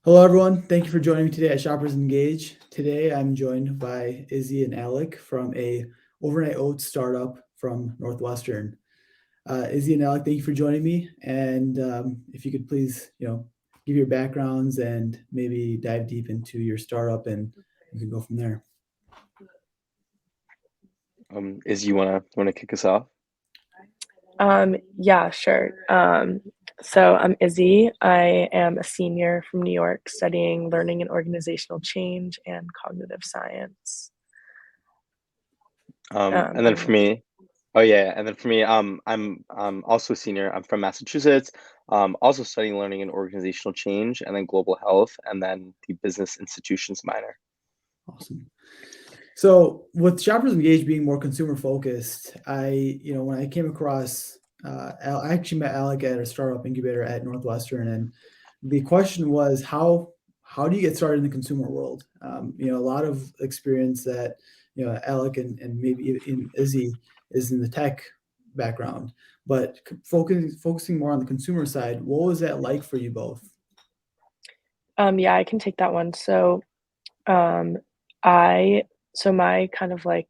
Hello, everyone. Thank you for joining me today at Shoppers Engage. Today, I'm joined by Izzy and Alec from a Overnight Oats startup from Northwestern. Izzy and Alec, thank you for joining me. And if you could please, give your backgrounds and maybe dive deep into your startup, and we can go from there. Is you wanna kick us off? Yeah, sure. So I'm Izzy. I am a senior from New York studying learning and organizational change and cognitive science. And then And for me, oh yeah, and then for me, I'm also a senior. I'm from Massachusetts. Also studying learning and organizational change, and then global health, and then the business institutions minor. Awesome. So with Shoppers Engage being more consumer focused, when I came across, I actually met Alec at a startup incubator at Northwestern, and the question was how do you get started in the consumer world? A lot of experience that Alec and maybe even Izzy is in the tech background, but focusing more on the consumer side. What was that like for you both? yeah, I can take that one. Um, I so my kind of like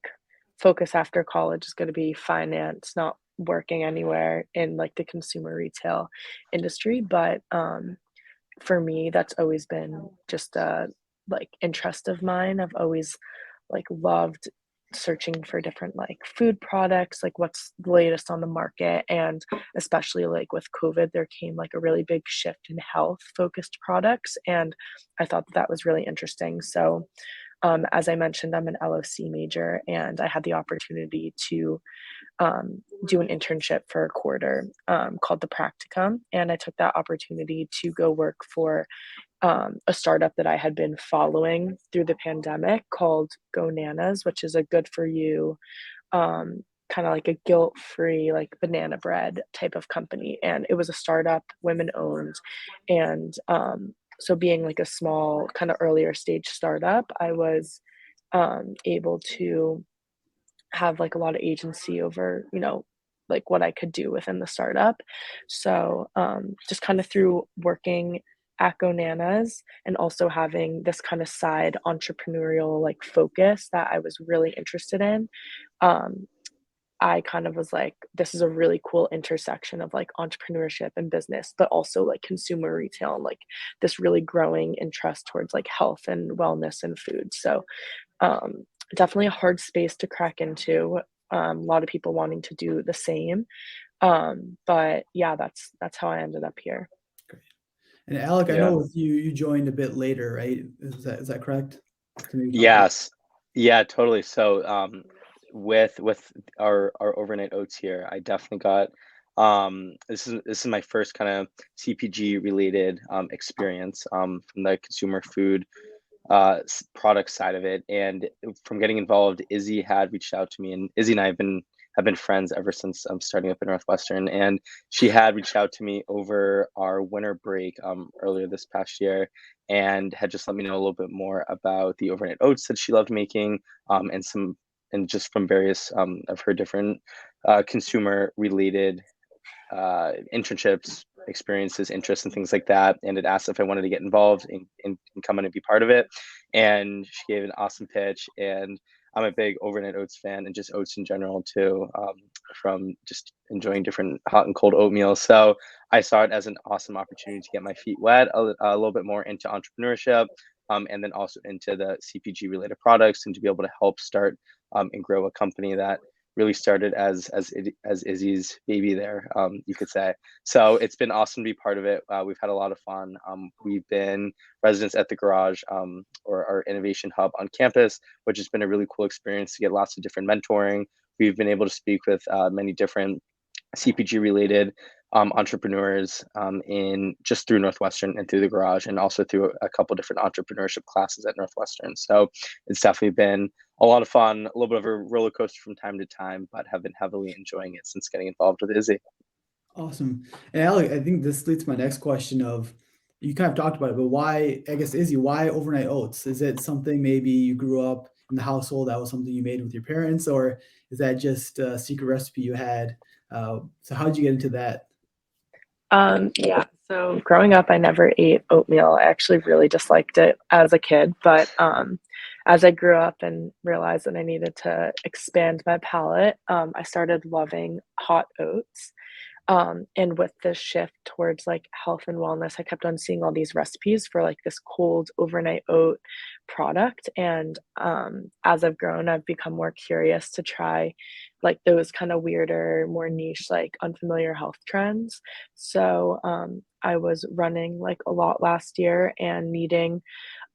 focus after college is going to be finance, not working anywhere in like the consumer retail industry, but for me, that's always been just a like interest of mine. I've always like loved searching for different like food products, like what's the latest on the market. And especially like with COVID, there came like a really big shift in health focused products. And I thought that was really interesting. So as I mentioned, I'm an LOC major and I had the opportunity to do an internship for a quarter called the Practicum. And I took that opportunity to go work for a startup that I had been following through the pandemic called Go Nanas, which is a good for you, kind of like a guilt free, like banana bread type of company. And it was a startup, women owned. And so, being like a small, kind of earlier stage startup, I was able to have like a lot of agency over, like what I could do within the startup. So just kind of through working at GoNanas and also having this kind of side entrepreneurial like focus that I was really interested in. Um, I kind of was like, this is a really cool intersection of like entrepreneurship and business, but also like consumer retail and like this really growing interest towards like health and wellness and food. So um, definitely a hard space to crack into. A lot of people wanting to do the same. But yeah, that's how I ended up here. Great. And Alec, I Yeah. know with you joined a bit later, right? Is that correct? So maybe talk about. Yes. Yeah, totally. So, with our overnight oats here, I definitely got this is my first kind of CPG related experience from the consumer food product side of it. And from getting involved, Izzy had reached out to me, and Izzy and I have been friends ever since I'm starting up at Northwestern. And she had reached out to me over our winter break earlier this past year, and had just let me know a little bit more about the overnight oats that she loved making, and just from various of her different consumer related internships, experiences, interests, and things like that. And it asked if I wanted to get involved and come in and be part of it. And she gave an awesome pitch. And I'm a big overnight oats fan and just oats in general too, from just enjoying different hot and cold oatmeal. So I saw it as an awesome opportunity to get my feet wet a little bit more into entrepreneurship. And then also into the CPG related products, and to be able to help start and grow a company that really started as Izzy's baby there, you could say. So it's been awesome to be part of it. We've had a lot of fun. We've been residents at the garage, or our innovation hub on campus, which has been a really cool experience to get lots of different mentoring. We've been able to speak with many different CPG related entrepreneurs in just through Northwestern and through the garage, and also through a couple different entrepreneurship classes at Northwestern. So it's definitely been a lot of fun, a little bit of a roller coaster from time to time, but have been heavily enjoying it since getting involved with Izzy. Awesome. And Alec, I think this leads to my next question of you kind of talked about it, but why, I guess, Izzy, why overnight oats? Is it something maybe you grew up in the household that was something you made with your parents, or is that just a secret recipe you had? So how did you get into that? Yeah. So growing up, I never ate oatmeal. I actually really disliked it as a kid, but as I grew up and realized that I needed to expand my palate, I started loving hot oats. And with this shift towards like health and wellness, I kept on seeing all these recipes for like this cold overnight oat product. And as I've grown, I've become more curious to try like those kind of weirder, more niche, like unfamiliar health trends. So I was running like a lot last year and needing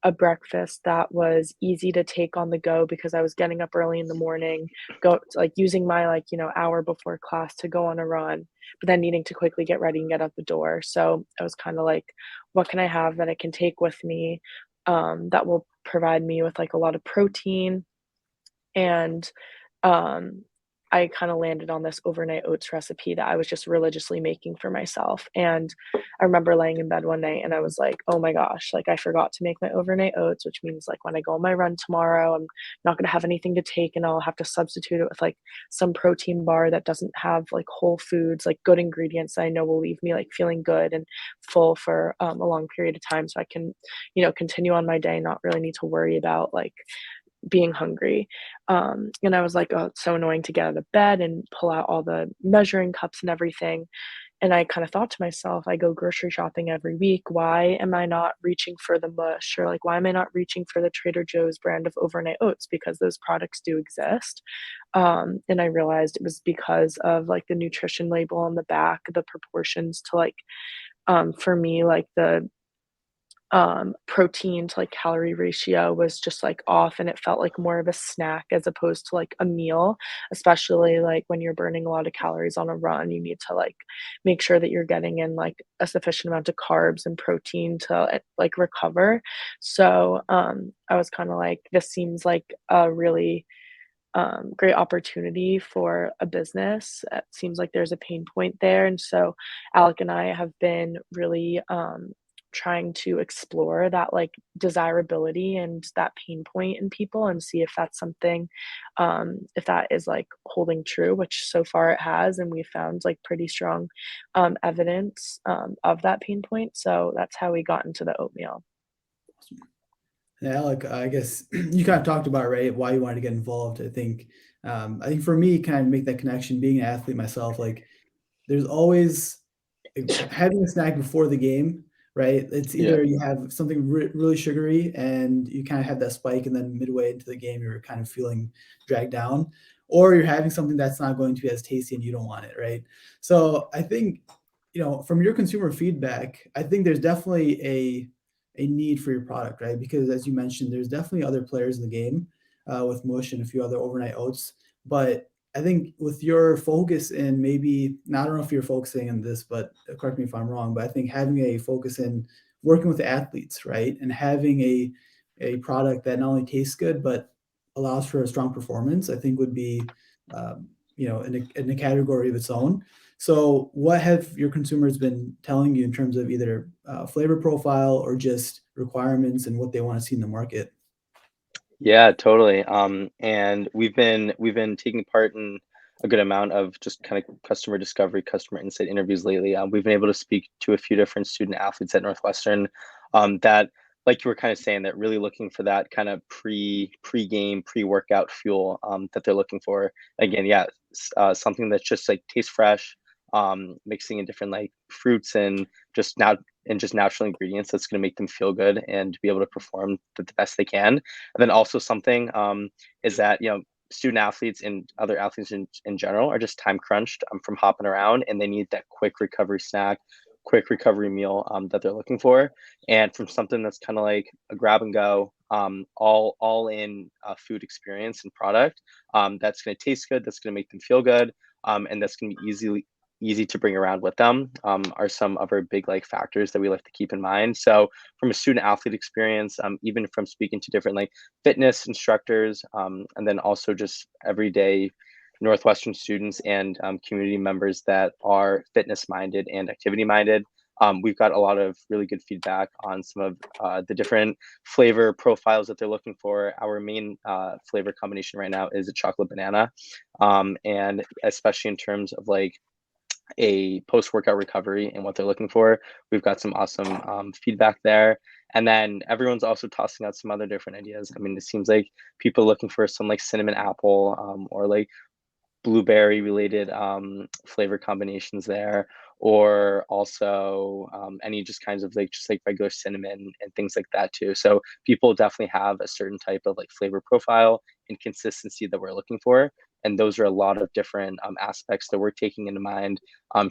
a breakfast that was easy to take on the go because I was getting up early in the morning, go like using my like, hour before class to go on a run, but then needing to quickly get ready and get out the door. So I was kind of like, what can I have that I can take with me that will provide me with like a lot of protein and um, I kind of landed on this overnight oats recipe that I was just religiously making for myself. And I remember laying in bed one night and I was like, oh my gosh, like I forgot to make my overnight oats, which means like when I go on my run tomorrow, I'm not going to have anything to take and I'll have to substitute it with like some protein bar that doesn't have like whole foods, like good ingredients that I know will leave me like feeling good and full for a long period of time. So I can, continue on my day, not really need to worry about like being hungry. And I was like, "Oh, it's so annoying to get out of bed and pull out all the measuring cups and everything." And I kind of thought to myself, I go grocery shopping every week. Why am I not reaching for the mush? Or like, why am I not reaching for the Trader Joe's brand of overnight oats? Because those products do exist. And I realized it was because of like the nutrition label on the back, the proportions to like, for me, like the protein to like calorie ratio was just like off and it felt like more of a snack as opposed to like a meal, especially like when you're burning a lot of calories on a run, you need to like make sure that you're getting in like a sufficient amount of carbs and protein to like recover. So I was kind of like, this seems like a really great opportunity for a business. It seems like there's a pain point there. And so Alec and I have been really trying to explore that like desirability and that pain point in people and see if that's something, if that is like holding true, which so far it has. And we found like pretty strong evidence of that pain point. So that's how we got into the oatmeal. Yeah, like I guess you kind of talked about right why you wanted to get involved. I think for me, kind of make that connection, being an athlete myself, like there's always having a snack before the game, right? It's Yeah. either you have something really sugary and you kind of have that spike, and then midway into the game, you're kind of feeling dragged down, or you're having something that's not going to be as tasty and you don't want it, right? So I think, from your consumer feedback, I think there's definitely a need for your product, right? Because as you mentioned, there's definitely other players in the game with Mush and a few other overnight oats. But I think with your focus in maybe, I don't know if you're focusing on this, but correct me if I'm wrong, but I think having a focus in working with athletes, right? And having a product that not only tastes good, but allows for a strong performance, I think would be, in a category of its own. So, what have your consumers been telling you in terms of either flavor profile or just requirements and what they want to see in the market? Yeah, totally. And we've been taking part in a good amount of just kind of customer discovery, customer insight interviews lately. We've been able to speak to a few different student athletes at Northwestern that, like you were kind of saying, that really looking for that kind of pre-game, pre-workout fuel that they're looking for. Again, yeah, something that's just like tastes fresh, mixing in different like fruits and just natural ingredients that's going to make them feel good and be able to perform the best they can. And then also something is that student athletes and other athletes in general are just time crunched from hopping around, and they need that quick recovery snack, quick recovery meal that they're looking for, and from something that's kind of like a grab and go, all in food experience and product that's going to taste good, that's going to make them feel good, and that's going to be easy to bring around with them, are some other big like factors that we like to keep in mind. So from a student athlete experience, even from speaking to different like fitness instructors, and then also just everyday Northwestern students and community members that are fitness minded and activity minded. We've got a lot of really good feedback on some of the different flavor profiles that they're looking for. Our main flavor combination right now is a chocolate banana, and especially in terms of like a post-workout recovery and what they're looking for. We've got some awesome feedback there. And then everyone's also tossing out some other different ideas. I mean, it seems like people are looking for some like cinnamon apple or like blueberry related flavor combinations there, or also any just kinds of like just like regular cinnamon and things like that too. So people definitely have a certain type of like flavor profile and consistency that we're looking for, and those are a lot of different aspects that we're taking into mind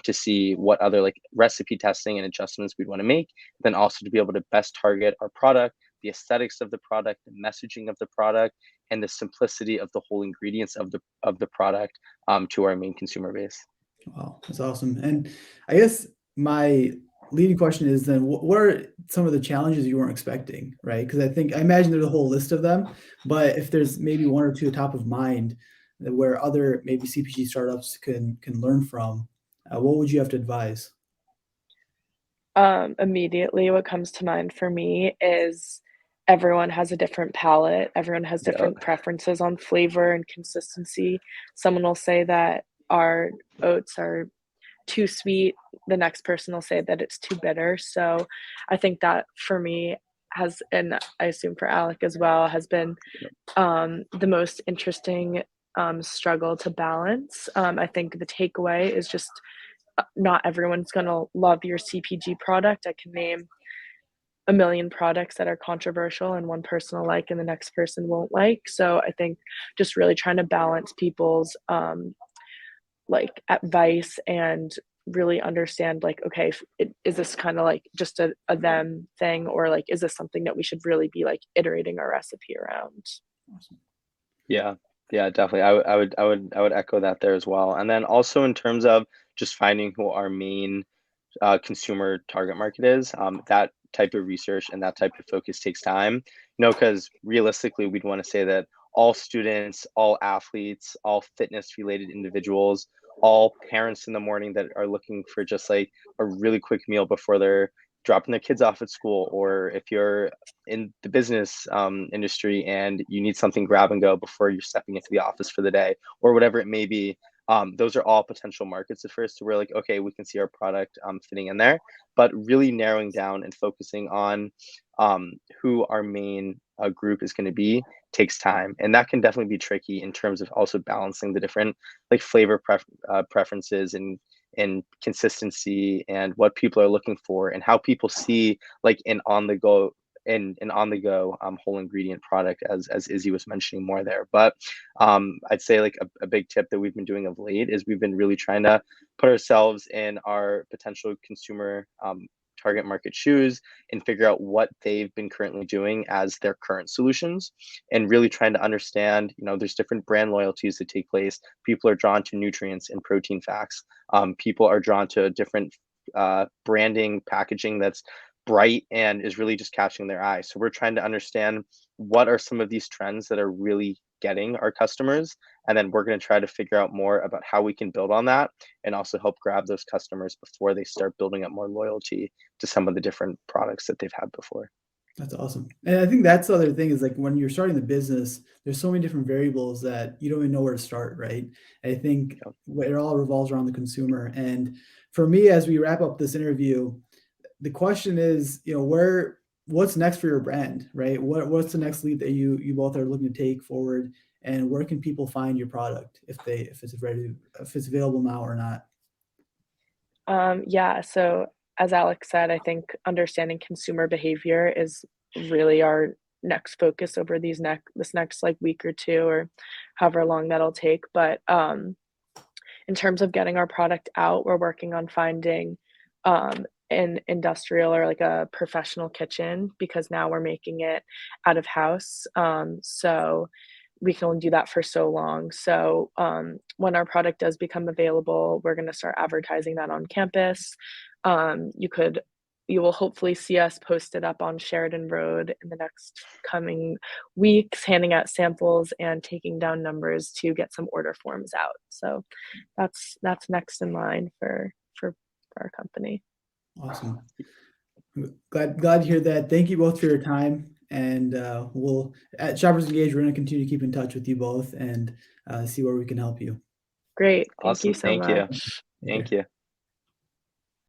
to see what other like recipe testing and adjustments we'd want to make, then also to be able to best target our product, the aesthetics of the product, the messaging of the product, and the simplicity of the whole ingredients of the product to our main consumer base. Wow, that's awesome. And I guess my leading question is then what are some of the challenges you weren't expecting, right? Because I imagine there's a whole list of them, but if there's maybe one or two top of mind where other maybe CPG startups can learn from, what would you have to advise? Immediately what comes to mind for me is everyone has a different palate, everyone has Yeah. different preferences on flavor and consistency. Someone will say that our oats are too sweet, the next person will say that it's too bitter. So I think that for me has, and I assume for Alec as well, has been the most interesting struggle to balance. I think the takeaway is just not everyone's going to love your CPG product. I can name a million products that are controversial and one person will like and the next person won't like. So I think just really trying to balance people's like advice and really understand like, okay, is this kind of like just a them thing, or like is this something that we should really be like iterating our recipe around? Awesome. Yeah, yeah, definitely. I would echo that there as well. And then also in terms of just finding who our main consumer target market is, that type of research and that type of focus takes time. Because realistically, we'd want to say that all students, all athletes, all fitness related individuals, all parents in the morning that are looking for just like a really quick meal before they're dropping their kids off at school, or if you're in the business industry and you need something grab and go before you're stepping into the office for the day, or whatever it may be. Those are all potential markets at first. So we're like, okay, we can see our product fitting in there, but really narrowing down and focusing on who our main group is going to be takes time, and that can definitely be tricky in terms of also balancing the different like flavor preferences and consistency and what people are looking for and how people see like an on the go and on the go whole ingredient product, as Izzy was mentioning more there. But I'd say like a big tip that we've been doing of late is we've been really trying to put ourselves in our potential consumer target market shoes and figure out what they've been currently doing as their current solutions, and really trying to understand, there's different brand loyalties that take place. People are drawn to nutrients and protein facts. People are drawn to different branding packaging that's bright and is really just catching their eye. So we're trying to understand what are some of these trends that are really getting our customers, and then we're going to try to figure out more about how we can build on that and also help grab those customers before they start building up more loyalty to some of the different products that they've had before. That's awesome. And I think that's the other thing is like when you're starting the business, there's so many different variables that you don't even know where to start, right? I think it all revolves around the consumer. And for me, as we wrap up this interview, the question is, what's next for your brand, right? What's the next lead that you both are looking to take forward, and where can people find your product if it's available now or not? Yeah, so as Alex said, I think understanding consumer behavior is really our next focus over this next like week or two, or however long that'll take. But in terms of getting our product out, we're working on finding an industrial or like a professional kitchen, because now we're making it out of house. So we can only do that for so long. So when our product does become available, we're going to start advertising that on campus. You will hopefully see us posted up on Sheridan Road in the next coming weeks, handing out samples and taking down numbers to get some order forms out. So that's next in line for our company. Awesome. Glad to hear that. Thank you both for your time. And we'll at Shoppers Engage, we're going to continue to keep in touch with you both and see where we can help you. Great. Thank you Awesome. so Thank you. much. Take Thank care. you.